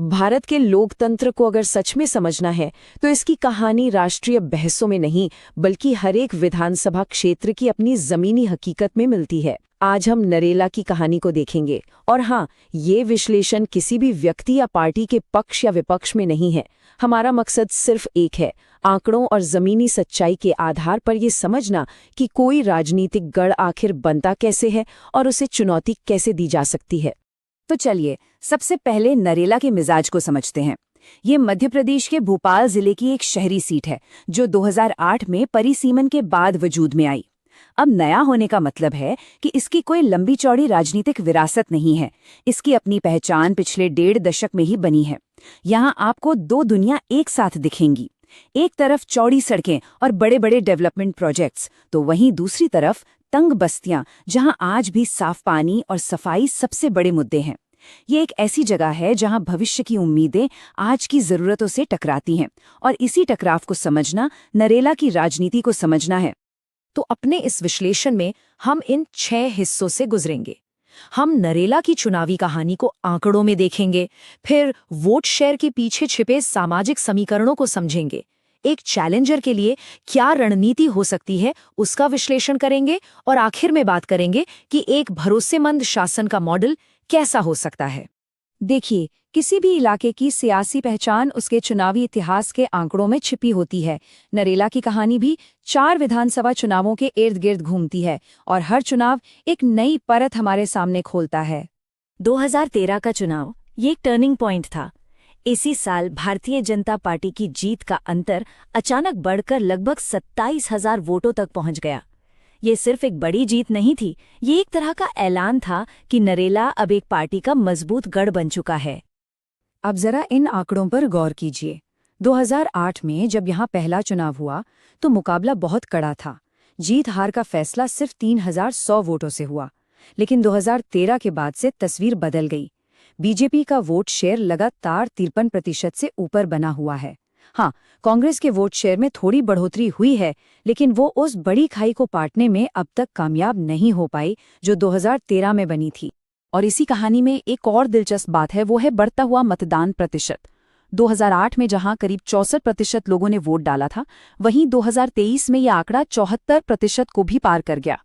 भारत के लोकतंत्र को अगर सच में समझना है तो इसकी कहानी राष्ट्रीय बहसों में नहीं बल्कि हर एक विधानसभा क्षेत्र की अपनी जमीनी हकीकत में मिलती है। आज हम नरेला की कहानी को देखेंगे और हाँ, ये विश्लेषण किसी भी व्यक्ति या पार्टी के पक्ष या विपक्ष में नहीं है। हमारा मकसद सिर्फ एक है, आंकड़ों और जमीनी सच्चाई के आधार पर ये समझना कि कोई राजनीतिक गढ़ आखिर बनता कैसे है और उसे चुनौती कैसे दी जा सकती है। तो चलिए सबसे पहले नरेला के मिजाज को समझते हैं। ये मध्य प्रदेश के भोपाल जिले की एक शहरी सीट है जो 2008 में परिसीमन के बाद वजूद में आई। अब नया होने का मतलब है कि इसकी कोई लंबी चौड़ी राजनीतिक विरासत नहीं है। इसकी अपनी पहचान पिछले 1.5 दशक में ही बनी है। यहाँ आपको दो दुनिया एक साथ दिखेंगी। एक तरफ चौड़ी सड़कें और बड़े बड़े डेवलपमेंट प्रोजेक्ट्स, तो वहीं दूसरी तरफ तंग बस्तियां जहां आज भी साफ पानी और सफाई सबसे बड़े मुद्दे हैं। ये एक ऐसी जगह है जहां भविष्य की उम्मीदें आज की जरूरतों से टकराती हैं और इसी टकराव को समझना नरेला की राजनीति को समझना है। तो अपने इस विश्लेषण में हम इन 6 हिस्सों से गुजरेंगे। हम नरेला की चुनावी कहानी को आंकड़ों में देखेंगे, फिर वोट शेयर के पीछे छिपे सामाजिक समीकरणों को समझेंगे, एक चैलेंजर के लिए क्या रणनीति हो सकती है उसका विश्लेषण करेंगे और आखिर में बात करेंगे कि एक भरोसेमंद शासन का मॉडल कैसा हो सकता है। देखिए, किसी भी इलाके की सियासी पहचान उसके चुनावी इतिहास के आंकड़ों में छिपी होती है। नरेला की कहानी भी 4 विधानसभा चुनावों के इर्द गिर्द घूमती है और हर चुनाव एक नई परत हमारे सामने खोलता है। 2013 का चुनाव ये एक टर्निंग पॉइंट था। इसी साल भारतीय जनता पार्टी की जीत का अंतर अचानक बढ़कर लगभग 27,000 वोटों तक पहुंच गया। ये सिर्फ एक बड़ी जीत नहीं थी, ये एक तरह का ऐलान था कि नरेला अब एक पार्टी का मजबूत गढ़ बन चुका है। अब जरा इन आंकड़ों पर गौर कीजिए। 2008 में जब यहाँ पहला चुनाव हुआ तो मुकाबला बहुत कड़ा था। जीत हार का फैसला सिर्फ 3,100 वोटों से हुआ। लेकिन 2013 के बाद से तस्वीर बदल गई। बीजेपी का वोट शेयर लगातार 53% से ऊपर बना हुआ है। हाँ, कांग्रेस के वोट शेयर में थोड़ी बढ़ोतरी हुई है, लेकिन वो उस बड़ी खाई को पाटने में अब तक कामयाब नहीं हो पाई जो 2013 में बनी थी। और इसी कहानी में एक और दिलचस्प बात है, वो है बढ़ता हुआ मतदान प्रतिशत। 2008 में जहां करीब 64% लोगों ने वोट डाला था, वहीं 2023 में यह आंकड़ा 74% को भी पार कर गया।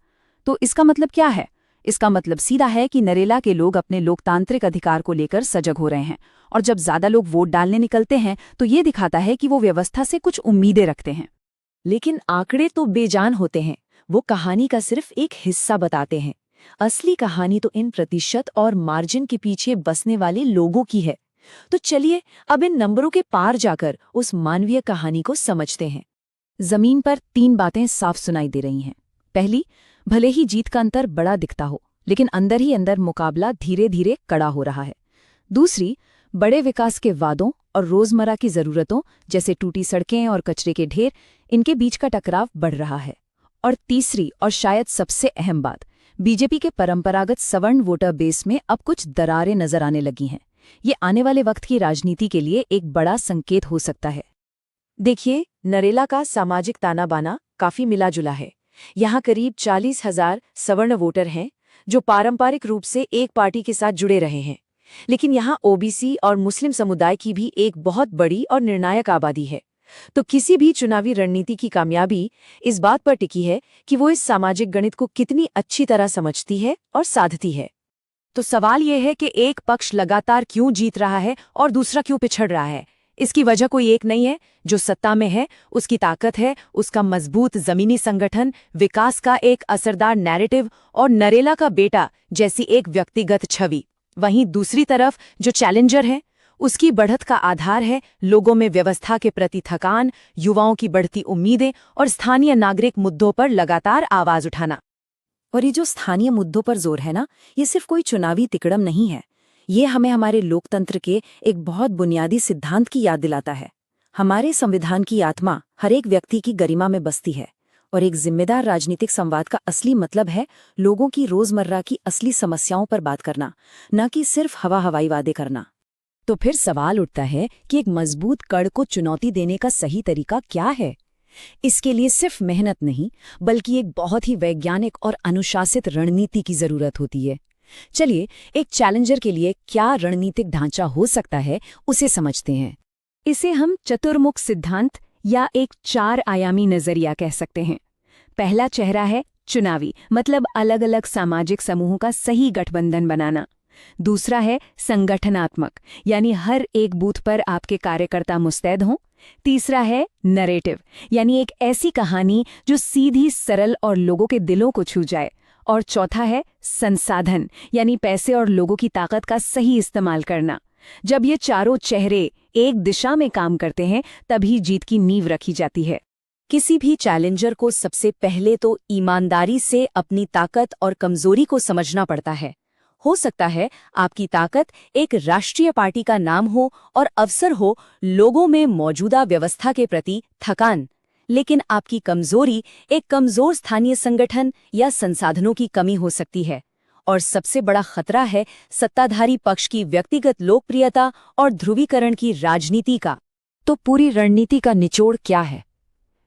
तो इसका मतलब क्या है? इसका मतलब सीधा है कि नरेला के लोग अपने लोकतांत्रिक अधिकार को लेकर सजग हो रहे हैं और जब ज्यादा लोग वोट डालने निकलते हैं तो ये दिखाता है कि वो व्यवस्था से कुछ उम्मीदें रखते हैं। लेकिन आंकड़े तो बेजान होते हैं, वो कहानी का सिर्फ एक हिस्सा बताते हैं। असली कहानी तो इन प्रतिशत और मार्जिन के पीछे बसने वाले लोगों की है। तो चलिए अब इन नंबरों के पार जाकर उस मानवीय कहानी को समझते हैं। जमीन पर 3 बातें साफ सुनाई दे रही हैं। पहली, भले ही जीत का अंतर बड़ा दिखता हो, लेकिन अंदर ही अंदर मुकाबला धीरे धीरे कड़ा हो रहा है। दूसरी, बड़े विकास के वादों और रोजमर्रा की जरूरतों जैसे टूटी सड़कें और कचरे के ढेर, इनके बीच का टकराव बढ़ रहा है। और तीसरी और शायद सबसे अहम बात, बीजेपी के परंपरागत सवर्ण वोटर बेस में अब कुछ दरारें नजर आने लगी हैं। ये आने वाले वक्त की राजनीति के लिए एक बड़ा संकेत हो सकता है। देखिए, नरेला का सामाजिक ताना बाना काफी मिला जुला है। यहाँ करीब 40,000 सवर्ण वोटर हैं जो पारंपरिक रूप से एक पार्टी के साथ जुड़े रहे हैं। लेकिन यहाँ ओबीसी और मुस्लिम समुदाय की भी एक बहुत बड़ी और निर्णायक आबादी है। तो किसी भी चुनावी रणनीति की कामयाबी इस बात पर टिकी है कि वो इस सामाजिक गणित को कितनी अच्छी तरह समझती है और साधती है। तो सवाल यह है कि एक पक्ष लगातार क्यों जीत रहा है और दूसरा क्यों पिछड़ रहा है? इसकी वजह कोई एक नहीं है। जो सत्ता में है उसकी ताकत है उसका मजबूत जमीनी संगठन, विकास का एक असरदार नैरेटिव और नरेला का बेटा जैसी एक व्यक्तिगत छवि। वहीं दूसरी तरफ जो चैलेंजर है उसकी बढ़त का आधार है लोगों में व्यवस्था के प्रति थकान, युवाओं की बढ़ती उम्मीदें और स्थानीय नागरिक मुद्दों पर लगातार आवाज उठाना। और ये जो स्थानीय मुद्दों पर जोर है ना, ये सिर्फ कोई चुनावी तिकड़म नहीं है। ये हमें हमारे लोकतंत्र के एक बहुत बुनियादी सिद्धांत की याद दिलाता है। हमारे संविधान की आत्मा हर एक व्यक्ति की गरिमा में बसती है और एक जिम्मेदार राजनीतिक संवाद का असली मतलब है लोगों की रोजमर्रा की असली समस्याओं पर बात करना, न कि सिर्फ हवाई वादे करना। तो फिर सवाल उठता है कि एक मजबूत कड़ को चुनौती देने का सही तरीका क्या है? इसके लिए सिर्फ मेहनत नहीं बल्कि एक बहुत ही वैज्ञानिक और अनुशासित रणनीति की जरूरत होती है। चलिए, एक चैलेंजर के लिए क्या रणनीतिक ढांचा हो सकता है, उसे समझते हैं। इसे हम चतुर्मुख सिद्धांत या एक 4 आयामी नजरिया कह सकते हैं। पहला चेहरा है चुनावी, मतलब अलग अलग सामाजिक समूहों का सही गठबंधन बनाना। दूसरा है संगठनात्मक, यानी हर एक बूथ पर आपके कार्यकर्ता मुस्तैद हों। तीसरा है नरेटिव, यानी एक ऐसी कहानी जो सीधी, सरल और लोगों के दिलों को छू जाए। और चौथा है संसाधन, यानी पैसे और लोगों की ताकत का सही इस्तेमाल करना। जब ये चारों चेहरे एक दिशा में काम करते हैं, तभी जीत की नींव रखी जाती है। किसी भी चैलेंजर को सबसे पहले तो ईमानदारी से अपनी ताकत और कमजोरी को समझना पड़ता है। हो सकता है आपकी ताकत एक राष्ट्रीय पार्टी का नाम हो और अवसर हो लोगों में मौजूदा व्यवस्था के प्रति थकान, लेकिन आपकी कमजोरी एक कमजोर स्थानीय संगठन या संसाधनों की कमी हो सकती है। और सबसे बड़ा खतरा है सत्ताधारी पक्ष की व्यक्तिगत लोकप्रियता और ध्रुवीकरण की राजनीति का। तो पूरी रणनीति का निचोड़ क्या है?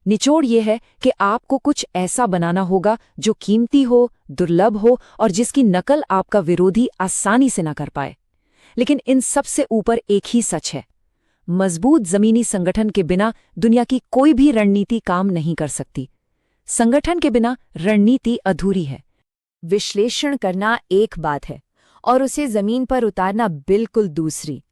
निचोड़ ये है कि आपको कुछ ऐसा बनाना होगा जो कीमती हो, दुर्लभ हो और जिसकी नकल आपका विरोधी आसानी से न कर पाए। लेकिन इन सबसे ऊपर एक ही सच है, मजबूत जमीनी संगठन के बिना दुनिया की कोई भी रणनीति काम नहीं कर सकती। संगठन के बिना रणनीति अधूरी है। विश्लेषण करना एक बात है और उसे जमीन पर उतारना बिल्कुल दूसरी।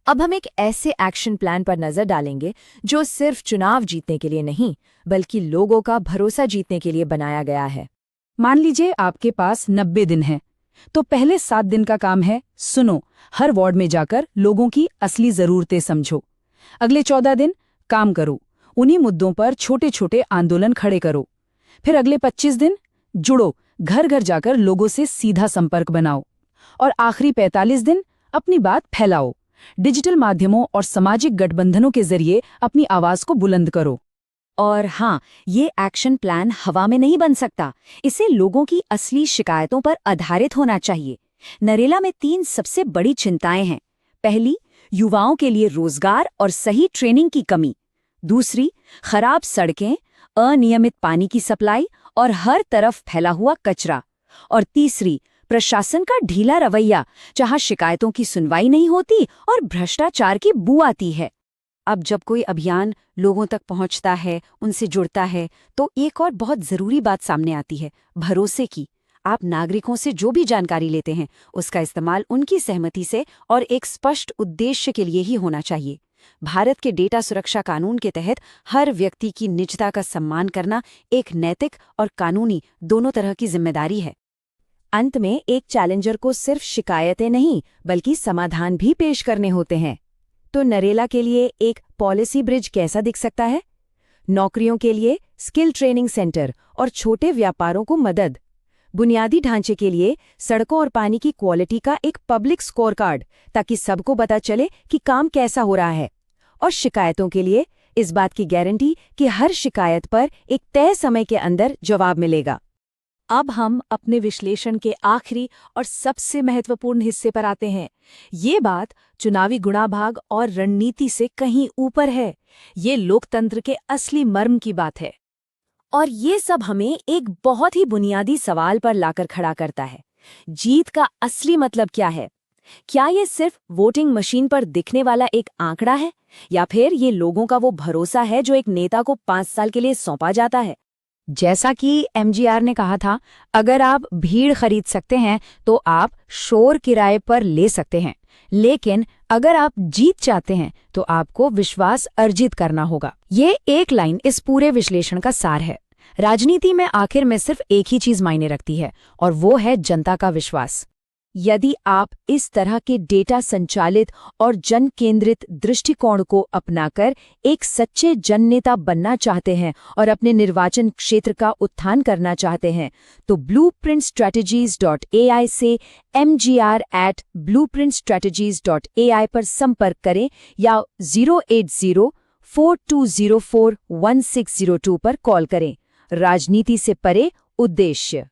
अब हम एक ऐसे एक्शन प्लान पर नजर डालेंगे जो सिर्फ चुनाव जीतने के लिए नहीं, बल्कि लोगों का भरोसा जीतने के लिए बनाया गया है। मान लीजिए आपके पास 90 दिन हैं, तो पहले 7 दिन का काम है सुनो, हर वार्ड में जाकर लोगों की असली जरूरतें समझो। अगले 14 दिन काम करो, उन्हीं मुद्दों पर छोटे छोटे आंदोलन खड़े करो। फिर अगले 25 दिन जुड़ो, घर घर जाकर लोगों से सीधा संपर्क बनाओ। और आखिरी 45 दिन अपनी बात फैलाओ, डिजिटल माध्यमों और सामाजिक गठबंधनों के जरिए अपनी आवाज को बुलंद करो। और हाँ, ये एक्शन प्लान हवा में नहीं बन सकता, इसे लोगों की असली शिकायतों पर आधारित होना चाहिए। नरेला में 3 सबसे बड़ी चिंताएं हैं। पहली, युवाओं के लिए रोजगार और सही ट्रेनिंग की कमी। दूसरी, खराब सड़कें, अनियमित पानी की सप्लाई और हर तरफ फैला हुआ कचरा। और तीसरी, प्रशासन का ढीला रवैया, जहां शिकायतों की सुनवाई नहीं होती और भ्रष्टाचार की बू आती है। अब जब कोई अभियान लोगों तक पहुंचता है, उनसे जुड़ता है, तो एक और बहुत जरूरी बात सामने आती है, भरोसे की। आप नागरिकों से जो भी जानकारी लेते हैं, उसका इस्तेमाल उनकी सहमति से और एक स्पष्ट उद्देश्य के लिए ही होना चाहिए। भारत के डेटा सुरक्षा कानून के तहत हर व्यक्ति की निजता का सम्मान करना एक नैतिक और कानूनी दोनों तरह की जिम्मेदारी है। अंत में एक चैलेंजर को सिर्फ शिकायतें नहीं, बल्कि समाधान भी पेश करने होते हैं। तो नरेला के लिए एक पॉलिसी ब्रिज कैसा दिख सकता है? नौकरियों के लिए स्किल ट्रेनिंग सेंटर और छोटे व्यापारों को मदद। बुनियादी ढांचे के लिए सड़कों और पानी की क्वालिटी का एक पब्लिक स्कोर कार्ड, ताकि सबको पता चले कि काम कैसा हो रहा है। और शिकायतों के लिए इस बात की गारंटी कि हर शिकायत पर एक तय समय के अंदर जवाब मिलेगा। अब हम अपने विश्लेषण के आखिरी और सबसे महत्वपूर्ण हिस्से पर आते हैं। ये बात चुनावी गुणाभाग और रणनीति से कहीं ऊपर है। ये लोकतंत्र के असली मर्म की बात है। और ये सब हमें एक बहुत ही बुनियादी सवाल पर लाकर खड़ा करता है। जीत का असली मतलब क्या है? क्या ये सिर्फ वोटिंग मशीन पर दिखने वाला एक आंकड़ा है, या फिर ये लोगों का वो भरोसा है जो एक नेता को 5 साल के लिए सौंपा जाता है? जैसा कि MGR ने कहा था, अगर आप भीड़ खरीद सकते हैं तो आप शोर किराए पर ले सकते हैं, लेकिन अगर आप जीत चाहते हैं तो आपको विश्वास अर्जित करना होगा। ये एक लाइन इस पूरे विश्लेषण का सार है। राजनीति में आखिर में सिर्फ एक ही चीज मायने रखती है, और वो है जनता का विश्वास। यदि आप इस तरह के डेटा संचालित और जन केंद्रित दृष्टिकोण को अपनाकर एक सच्चे जननेता बनना चाहते हैं और अपने निर्वाचन क्षेत्र का उत्थान करना चाहते हैं, तो blueprintstrategies.ai से mgr@blueprintstrategies.ai पर संपर्क करें या 08042041602 पर कॉल करें। राजनीति से परे उद्देश्य।